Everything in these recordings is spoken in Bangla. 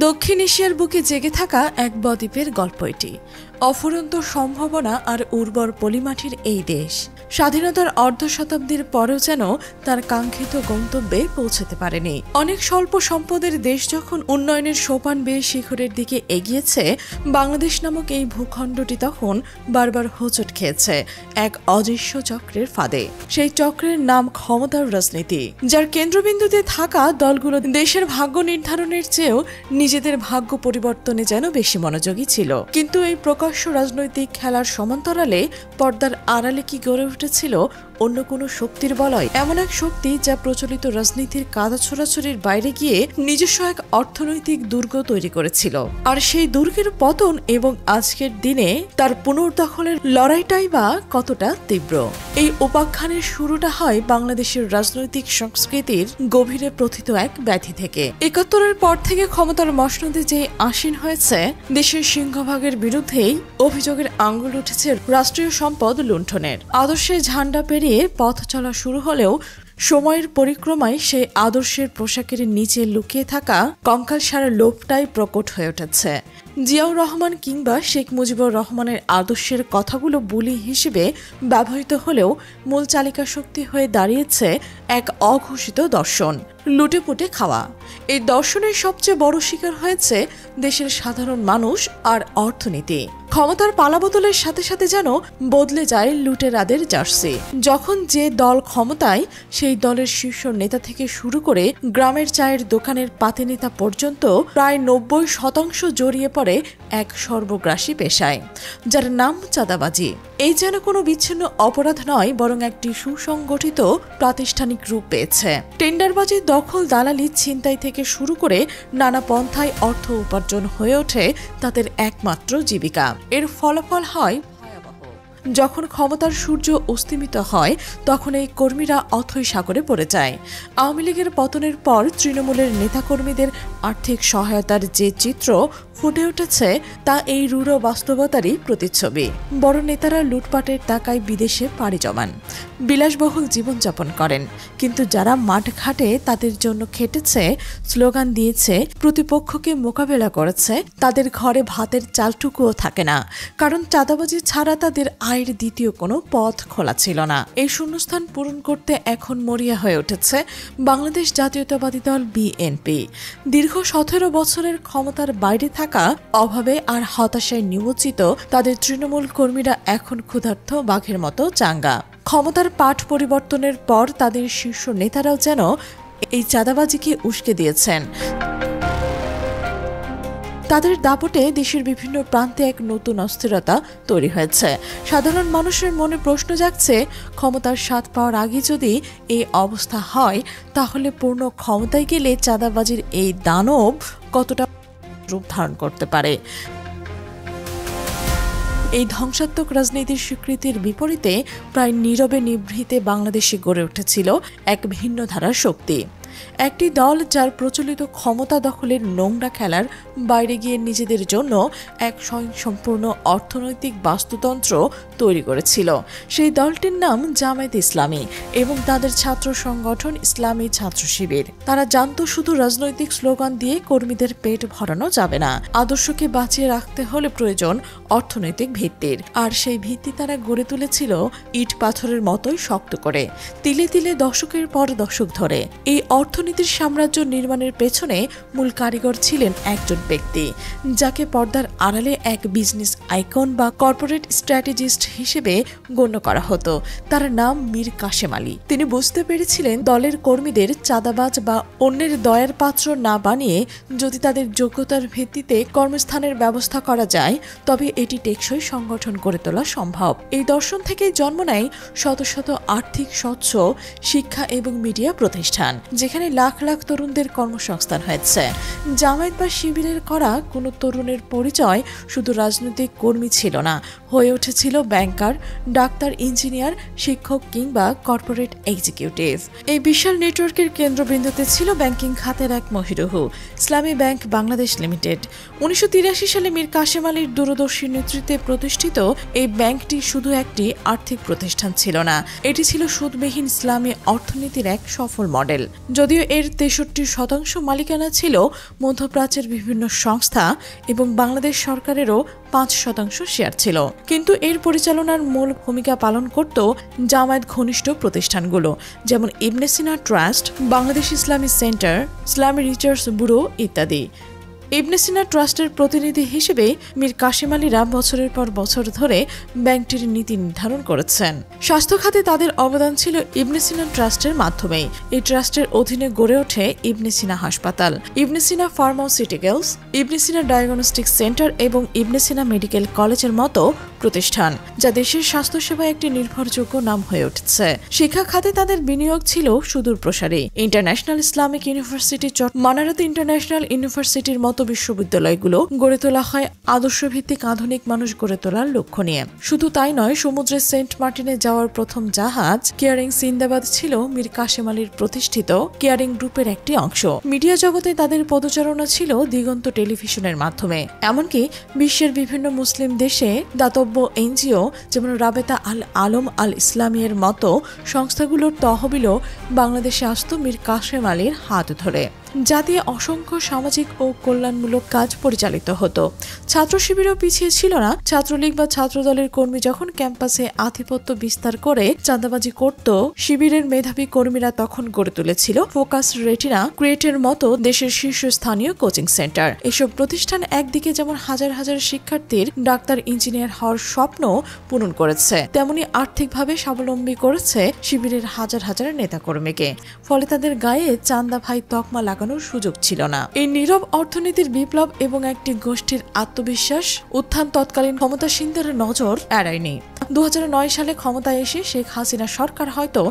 দক্ষিণ এশিয়ার বুকে জেগে থাকা এক বদ্বীপের গল্প এটি। অফুরন্ত সম্ভাবনা আর উর্বর পলিমাটির এই দেশ স্বাধীনতার অর্ধ শতাব্দীর পরেও যেন তার কাঙ্ক্ষিত গন্তব্যে পৌঁছাতে পারেনি। অনেক স্বল্প সম্পদের দেশ যখন উন্নয়নের সোপান বেয়ে শিখরের দিকে এগিয়েছে, বাংলাদেশ নামক এই ভূখণ্ডটি তখন বারবার হোঁচট খেয়েছে এক অদৃশ্য চক্রের ফাঁদে। সেই চক্রের নাম ক্ষমতার রাজনীতি, যার কেন্দ্রবিন্দুতে থাকা দলগুলো দেশের ভাগ্য নির্ধারণের চেয়েও নিজেদের ভাগ্য পরিবর্তনে যেন বেশি মনোযোগী ছিল। কিন্তু এই প্রকাশ্য রাজনৈতিক খেলার সমান্তরালে পর্দার আড়ালে কি গড়ে উঠেছিল অন্য কোনো শক্তির বলয়, এমন এক শক্তি যা প্রচলিত রাজনীতির কাদা ছোড়াছড়ির বাইরে গিয়ে নিজস্ব এক অর্থনৈতিক দুর্গ তৈরি করেছিল। আর সেই দুর্গের পতন এবং আজকের দিনে তার পুনর্দখলের লড়াইটাই বা কতটা তীব্র। এই উপাখ্যানের শুরুটা হয় বাংলাদেশের রাজনৈতিক সংস্কৃতির গভীরে প্রথিত এক ব্যাধি থেকে। ৭১-এর পর থেকে ক্ষমতার মসনদে যে আসীন হয়েছে, দেশের সিংহভাগের বিরুদ্ধেই অভিযোগের আঙুল উঠেছে রাষ্ট্রীয় সম্পদ লুণ্ঠনের। আদর্শের ঝান্ডা পেরিয়ে পথ চলা শুরু হলেও সময়ের পরিক্রমায় সেই আদর্শের পোশাকের নিচে লুকিয়ে থাকা কঙ্কালসারা লোভটাই প্রকট হয়ে উঠেছে। জিয়াউর রহমান কিংবা শেখ মুজিবুর রহমানের আদর্শের কথাগুলো বুলি হিসেবে ব্যবহৃত হলেও মূল চালিকা শক্তি হয়ে দাঁড়িয়েছে এক অঘোষিত দর্শন, লুটেপুটে খাওয়া। এই দর্শনের সবচেয়ে বড় শিকার হয়েছে দেশের সাধারণ মানুষ আর অর্থনীতি। ক্ষমতার পালাবদলের সাথে সাথে যেন বদলে যায় লুটেরাদের জার্সি। যখন যে দল ক্ষমতায়, সেই দলের শীর্ষ নেতা থেকে শুরু করে গ্রামের চায়ের দোকানের পাতি নেতা পর্যন্ত প্রায় ৯০% জড়িয়ে পড়ে এক সর্বগ্রাসী পেশায়, যার নাম চাঁদাবাজি। এই যেন কোনো বিচ্ছিন্ন অপরাধ নয়, বরং একটি সুসংগঠিত প্রাতিষ্ঠানিক রূপ পেয়েছে। টেন্ডারবাজি, দখল, দালালি, ছিনতাই থেকে শুরু করে নানা পন্থায় অর্থ উপার্জন হয়ে ওঠে তাদের একমাত্র জীবিকা। এর ফলাফল হয় ভয়াবহ। যখন ক্ষমতার সূর্য অস্তিমিত হয়, তখন এই কর্মীরা অথৈ সাগরে পড়ে যায়। আওয়ামী লীগের পতনের পর তৃণমূলের নেতাকর্মীদের আর্থিক সহায়তার যে চিত্র ফুটে উঠেছে, তা এই রূঢ় বাস্তবতারই প্রতিচ্ছবি। বড় নেতারা লুটপাটের টাকায় বিদেশে পাড়ি জমান, বিলাসবহুল জীবনযাপন করেন, কিন্তু যারা মাঠ ঘাটে তাদের জন্য খেটেছে, স্লোগান দিয়েছে, প্রতিপক্ষকে মোকাবেলা করেছে, তাদের ঘরে ভাতের চালটুকুও থাকে না, কারণ চাঁদাবাজি ছাড়া তাদের আয়ের দ্বিতীয় কোনো পথ খোলা ছিল না। এই শূন্যস্থান পূরণ করতে এখন মরিয়া হয়ে উঠেছে বাংলাদেশ জাতীয়তাবাদী দল বিএনপি। দীর্ঘ ১৭ বছরের ক্ষমতার বাইরে থাকা, অভাবে আর হতাশায় নিমজ্জিত তাদের তৃণমূল কর্মীরা এখন ক্ষুধার্ত বাঘের মতো চাঙ্গা। ক্ষমতার পাঠ পরিবর্তনের পর তাদের শীর্ষ নেতারাও যেন এই চাঁদাবাজিকে উস্কে দিয়েছেন। তাদের দাপটে দেশের বিভিন্ন প্রান্তে এক নতুন অস্থিরতা তৈরি হয়েছে। সাধারণ মানুষের মনে প্রশ্ন জাগছে, ক্ষমতার স্বাদ পাওয়ার আগে যদি এই অবস্থা হয়, তাহলে পূর্ণ ক্ষমতায় গেলে চাঁদাবাজির এই দানব কতটা রূপ ধারণ করতে পারে। এই ধ্বংসাত্মক রাজনীতির স্বীকৃতির বিপরীতে প্রায় নীরবে নিভৃতে বাংলাদেশে গড়ে উঠেছিল এক ভিন্ন ধারার শক্তি। একটি দল যার প্রচলিত ক্ষমতা দখলের নোংরা খেলার বাইরে গিয়ে নিজেদের জন্য এক স্বয়ংসম্পূর্ণ অর্থনৈতিক বাস্তুতন্ত্র তৈরি করেছিল। সেই দলটির নাম জামায়াতে ইসলামী এবং তাদের ছাত্র সংগঠন ইসলামী ছাত্র শিবির। তারা জানত, শুধু রাজনৈতিক স্লোগান দিয়ে কর্মীদের পেট ভরানো যাবে না। আদর্শকে বাঁচিয়ে রাখতে হলে প্রয়োজন অর্থনৈতিক ভিত্তির, আর সেই ভিত্তি তারা গড়ে তুলেছিল ইট পাথরের মতোই শক্ত করে, তিলে তিলে দশকের পর দশক ধরে। এই অর্থনীতির সাম্রাজ্য নির্মাণের পেছনে মূল কারিগর ছিলেন একজন ব্যক্তি, যাকে পর্দার আড়ালে এক বিজনেস আইকন বা কর্পোরেট স্ট্র্যাটেজিস্ট হিসেবে গণ্য করা হতো। তার নাম মীর কাশেম আলী। তিনি বুঝতে পেরেছিলেন, দলের কর্মীদের চাঁদাবাজ বা অন্যের দয়ার পাত্র না বানিয়ে যদি তাদের যোগ্যতার ভিত্তিতে কর্মস্থানের ব্যবস্থা করা যায়, তবে এটি টেকসই সংগঠন গড়ে তোলা সম্ভব। এই দর্শন থেকে জন্ম নেয় শত শত আর্থিক, স্বচ্ছ, শিক্ষা এবং মিডিয়া প্রতিষ্ঠান, যেখানে লাখ লাখ তরুণদের কর্মসংস্থান হয়েছে। জামায়াত বা শিবিরের করা কোনো তরুণের পরিচয় শুধু রাজনৈতিক কর্মী ছিল না, হয়ে উঠেছিল ব্যাংকার, ডাক্তার, ইঞ্জিনিয়ার, শিক্ষক কিংবা কর্পোরেট এক্সিকিউটিভ। এই বিশাল নেটওয়ার্কের কেন্দ্রবিন্দুতে ছিল ব্যাংকিং খাতের এক মহিরুহু, ইসলামী ব্যাংক বাংলাদেশ লিমিটেড। ১৯৮৩ সালে মীর কাশেম আলীর দূরদর্শী নেতৃত্বে প্রতিষ্ঠিত এই ব্যাংকটি শুধু একটি আর্থিক প্রতিষ্ঠান ছিল না, এটি ছিল সুদবিহীন ইসলামী অর্থনীতির এক সফল মডেল। যদিও এর 63% মালিকানা ছিল মধ্যপ্রাচ্যের বিভিন্ন সংস্থা এবং বাংলাদেশ সরকারেরও 5% শেয়ার ছিল, কিন্তু এর পরিচালনার মূল ভূমিকা পালন করত জামায়াত ঘনিষ্ঠ প্রতিষ্ঠানগুলো, যেমন ইবনে সিনা ট্রাস্ট, বাংলাদেশ ইসলামী সেন্টার, ইসলামী রিসার্চ ব্যুরো ইত্যাদি। ইবনে সিনা ট্রাস্টের প্রতিনিধি হিসেবে মীর কাসেম আলীরা বছরের পর বছর ধরে ব্যাংকটির নীতি নির্ধারণ করেছেন। স্বাস্থ্য খাতে তাদের অবদান ছিল ইবনে সিনা ট্রাস্টের মাধ্যমেই। এই ট্রাস্টের অধীনে গড়ে ওঠে ইবনে সিনা হাসপাতাল, ইবনে সিনা ফার্মাসিউটিক্যালস, ইবনে সিনা ডায়াগনস্টিক সেন্টার এবং ইবনে সিনা মেডিকেল কলেজের মতো প্রতিষ্ঠান, যা দেশের স্বাস্থ্যসেবায় একটি নির্ভরযোগ্য নাম হয়ে উঠেছে। শিক্ষা খাতে তাদের বিনিয়োগ ছিল সুদূর প্রসারী। International Islamic University, Manarat International ইউনিভার্সিটির মতো বিশ্ববিদ্যালয়গুলো গড়ে তোলা হয় আদর্শভিত্তিক আধুনিক মানুষ গড়ে তোলার লক্ষ্য নিয়ে। শুধু তাই নয়, সমুদ্রের সেন্ট মার্টিনে যাওয়ার প্রথম জাহাজ কেয়ারিং সিন্দাবাদ ছিল মীর কাসেম আলীর প্রতিষ্ঠিত কেয়ারিং গ্রুপের একটি অংশ। মিডিয়া জগতে তাদের পদচারণা ছিল দিগন্ত টেলিভিশনের মাধ্যমে। এমনকি বিশ্বের বিভিন্ন মুসলিম দেশে দাতব্য এনজিও যেমন রাবেতা আল আলম আল ইসলামিয়ের মতো সংস্থাগুলোর তহবিলও বাংলাদেশে আসত মীর কাসেম আলীর হাত ধরে, যা দিয়ে অসংখ্য সামাজিক ও কল্যাণমূলক কাজ পরিচালিত হতো। ছাত্র শিবিরও পিছিয়ে ছিল না। ছাত্রলীগ বা ছাত্রদলের কর্মী যখন ক্যাম্পাসে আধিপত্য বিস্তার করে চাঁদাবাজি করত, শিবিরের মেধাবী কর্মীরা তখন গড়ে তুলেছিল ফোকাস রেটিনা, ক্রিয়েটের মতো দেশের শীর্ষস্থানীয় কোচিং সেন্টার। এসব প্রতিষ্ঠান একদিকে যেমন হাজার হাজার শিক্ষার্থীর ডাক্তার, ইঞ্জিনিয়ার হওয়ার স্বপ্ন পূরণ করেছে, তেমনি আর্থিকভাবে স্বাবলম্বী করেছে শিবিরের হাজার হাজার নেতাকর্মীকে। ফলে তাদের গায়ে চান্দা ভাই তকমা লাগানোর সুযোগ ছিল না। এই নীরব অর্থনীতির বিপ্লব এবং একটি গোষ্ঠীর আত্মবিশ্বাস উত্থান তৎকালীন ক্ষমতাসীনদের নজর এড়ায়নি। 2009 সালে ক্ষমতায় এসে শেখ হাসিনা সরকার হয়তো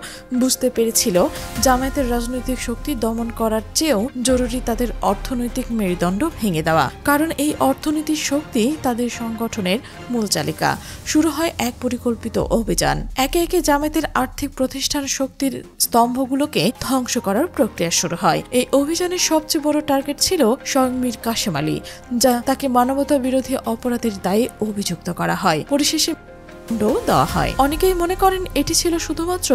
বুঝতে পেরেছিল জামায়াতের রাজনৈতিক শক্তি দমন করার চেয়েও জরুরি তাদের অর্থনৈতিক মেরুদণ্ড ভেঙে দেওয়া, কারণ এই অর্থনীতির শক্তি তাদের সংগঠনের মূল চালিকা। শুরু হয় এক পরিকল্পিত অভিযান। একে একে জামায়াতের আর্থিক প্রতিষ্ঠান শক্তির স্তম্ভগুলোকে ধ্বংস করার প্রক্রিয়া শুরু হয়। এই অভিযানের সবচেয়ে বড় টার্গেট ছিল স্বয়ং মীর কাসেম আলী, যা তাকে মানবতা বিরোধী অপরাধের দায়ে অভিযুক্ত করা হয়। পরিশেষে দেওয়া হয়। অনেকেই মনে করেন এটি ছিল শুধুমাত্র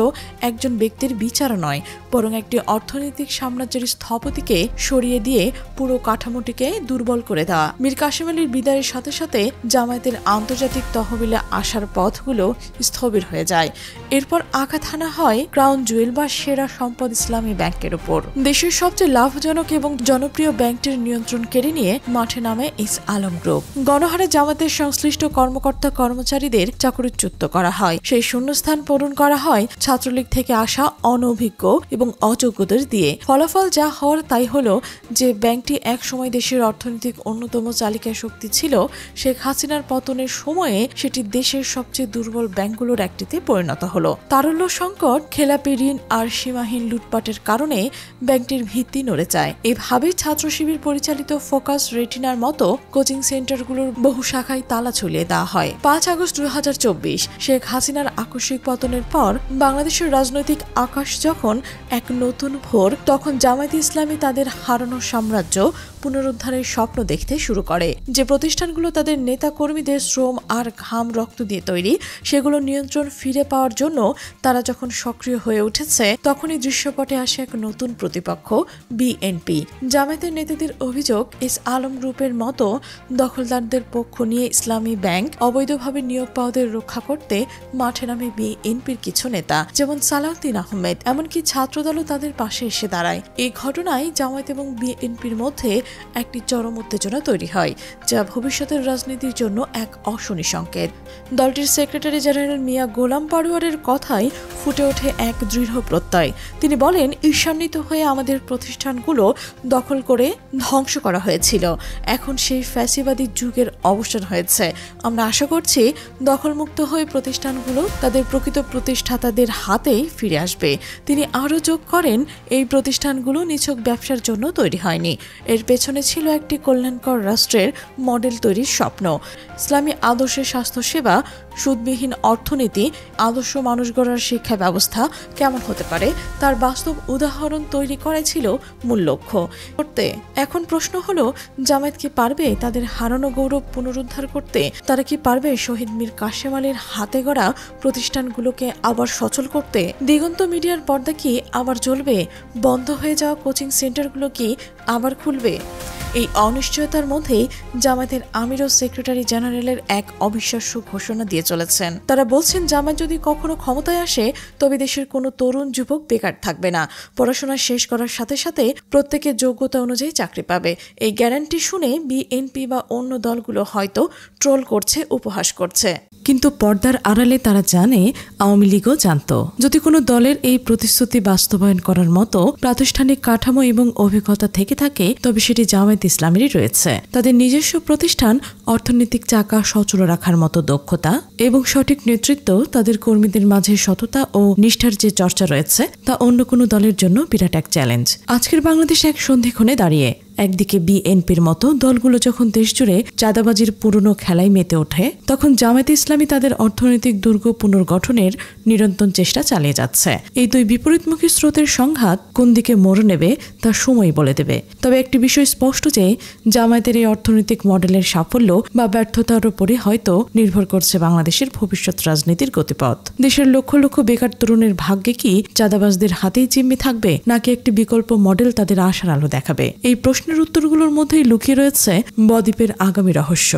একজন ব্যক্তির বিচার নয়, বরং একটি অর্থনৈতিক সাম্রাজ্যের স্থপতিকে সরিয়ে দিয়ে পুরো কাঠামোটিকে দুর্বল করে দেওয়া। মীর কাসেম আলীর বিদায়ের সাথে সাথে জামায়াতের আন্তর্জাতিক তহবিলে আসার পথগুলো স্থবির হয়ে যায়। এরপর আঘাত হানা হয় ক্রাউন জুয়েল বা সেরা সম্পদ ইসলামী ব্যাংকের উপর। দেশের সবচেয়ে লাভজনক এবং জনপ্রিয় ব্যাংকটির নিয়ন্ত্রণ কেড়ে নিয়ে মাঠে নামে এস আলম গ্রুপ। গণহারে জামায়াতের সংশ্লিষ্ট কর্মকর্তা কর্মচারীদের চাকরিচ্যুত করা হয়। সেই শূন্যস্থান পূরণ করা হয় ছাত্রলীগ থেকে আসা অনভিজ্ঞ এবং অযোগ্যদের দিয়ে। ফলাফল যা হওয়ার তাই হলো যে ব্যাংকটি এক সময় দেশের অর্থনৈতিক অন্যতম চালিকা শক্তি ছিল, শেখ হাসিনার পতনের সময়ে সেটি দেশের সবচেয়ে দুর্বল ব্যাংকগুলোর একটিতে পরিণত হলো। তারল্য সংকট, খেলাপি ঋণ আর সীমাহীন লুটপাটের কারণে ব্যাংকটির ভিত্তি নড়ে যায়। এভাবে ছাত্র শিবির পরিচালিত ফোকাস রেটিনার মতো কোচিং সেন্টারগুলোর বহু শাখায় তালা ঝুলিয়ে দেওয়া হয়। 5 আগস্ট 2024 শেখ হাসিনার আকস্মিক পতনের পর বাংলাদেশের রাজনৈতিক আকাশ যখন এক নতুন ভোর, তখন জামায়াতে ইসলামী তাদের হারানো সাম্রাজ্য পুনরুদ্ধারের স্বপ্ন দেখতে শুরু করে। যে প্রতিষ্ঠানগুলো তাদের নেতা কর্মীদের শ্রম আর ঘাম রক্ত দিয়ে তৈরি, সেগুলো নিয়ন্ত্রণ ফিরে পাওয়ার জন্য তারা যখন সক্রিয় হয়ে উঠেছে, তখনই দৃশ্যপটে আসে এক নতুন প্রতিপক্ষ, বিএনপি। জামায়াতের নেতাদের অভিযোগ, এস আলম গ্রুপের মতো দখলদারদের পক্ষ নিয়ে ইসলামী ব্যাংক অবৈধভাবে নিয়োগ পাওয়াদের রক্ষা করতে মাঠে নামে বিএনপির কিছু নেতা, যেমন সালাউদ্দিন আহমেদ। এমনকি ছাত্রদলও তাদের পাশে এসে দাঁড়ায়। এই ঘটনায় জামায়াত এবং বিএনপির মধ্যে একটি চরম উত্তেজনা তৈরি হয়, যা ভবিষ্যতের রাজনীতির জন্য এক অশনি সংকেত। দলটির সেক্রেটারি জেনারেল মিয়া গোলাম পারোয়ারের কথায় ফুটে ওঠে এক দৃঢ় প্রত্যয়। তিনি বলেন, ঈর্ষান্বিত হয়ে আমাদের প্রতিষ্ঠানগুলো দখল করে ধ্বংস করা হয়েছিল। এখন সেই ফ্যাসিবাদী যুগের অবসান হয়েছে। আমরা আশা করছি দখলমুক্ত হয়ে প্রতিষ্ঠানগুলো তাদের প্রকৃত প্রতিষ্ঠাতাদের হাতেই ফিরে আসবে। তিনি আরও যোগ করেন, এই প্রতিষ্ঠানগুলো নিছক ব্যবসার জন্য তৈরি হয়নি। এর পেছনে পেছনে ছিল একটি কল্যাণকর রাষ্ট্রের মডেল তৈরির স্বপ্ন। ইসলামী আদর্শের স্বাস্থ্যসেবা, সুদবিহীন অর্থনীতি, আদর্শ মানুষ গড়ার শিক্ষা ব্যবস্থা কেমন হতে পারে তার বাস্তব উদাহরণ তৈরি করাই ছিল মূল লক্ষ্য। এখন প্রশ্ন হলো, জামায়াত কি পারবে তাদের হারানো গৌরব পুনরুদ্ধার করতে? তারা কি পারবে শহীদ মীর কাসেম আলীর হাতে গড়া প্রতিষ্ঠানগুলোকে আবার সচল করতে? দিগন্ত মিডিয়ার পর্দা কি আবার জ্বলবে? বন্ধ হয়ে যাওয়া কোচিং সেন্টারগুলো কি আবার খুলবে? এই অনিশ্চয়তার মধ্যেই জামায়াতের আমির ও সেক্রেটারি জেনারেলের এক অবিশ্বাস্য ঘোষণা দিয়ে চলেছেন। তারা বলছেন, জামায়াত যদি কখনো ক্ষমতায় আসে তবে দেশের কোনো তরুণ যুবক বেকার থাকবে না। পড়াশোনা শেষ করার সাথে সাথে প্রত্যেকের যোগ্যতা অনুযায়ী চাকরি পাবে। এই গ্যারান্টি শুনে বিএনপি বা অন্য দলগুলো হয়তো ট্রোল করছে, উপহাস করছে। কিন্তু পর্দার আড়ালে তারা জানে, আওয়ামী লীগও জানত, যদি কোনো দলের এই প্রতিশ্রুতি বাস্তবায়ন করার মতো প্রাতিষ্ঠানিক কাঠামো এবং অভিজ্ঞতা থেকে থাকে তবে সেটি জামায়াত ইসলামেরই রয়েছে। তাদের নিজস্ব প্রতিষ্ঠান, অর্থনৈতিক চাকা সচল রাখার মতো দক্ষতা এবং সঠিক নেতৃত্ব, তাদের কর্মীদের মাঝে সততা ও নিষ্ঠার যে চর্চা রয়েছে তা অন্য কোনো দলের জন্য বিরাট এক চ্যালেঞ্জ। আজকের বাংলাদেশ এক সন্ধিক্ষণে দাঁড়িয়ে। একদিকে বিএনপির মতো দলগুলো যখন দেশজুড়ে চাঁদাবাজির পুরনো খেলায় মেতে ওঠে, তখন জামায়াতে ইসলামী তাদের অর্থনৈতিক দুর্গ পুনর্গঠনের নিরন্তর চেষ্টা চালিয়ে যাচ্ছে। এই দুই বিপরীতমুখী স্রোতের সংঘাত কোন দিকে মোড় নেবে তা সময় বলে দেবে। তবে একটি বিষয় স্পষ্ট যে জামায়াতের এই অর্থনৈতিক মডেলের সাফল্য বা ব্যর্থতার উপরে হয়তো নির্ভর করছে বাংলাদেশের ভবিষ্যৎ রাজনীতির গতিপথ। দেশের লক্ষ লক্ষ বেকার তরুণের ভাগ্যে কি চাঁদাবাজদের হাতেই জিম্মি থাকবে, নাকি একটি বিকল্প মডেল তাদের আশার আলো দেখাবে? এই প্রশ্নের উত্তরগুলোর মধ্যেই লুকিয়ে রয়েছে বদ্বীপের আগামী রহস্য।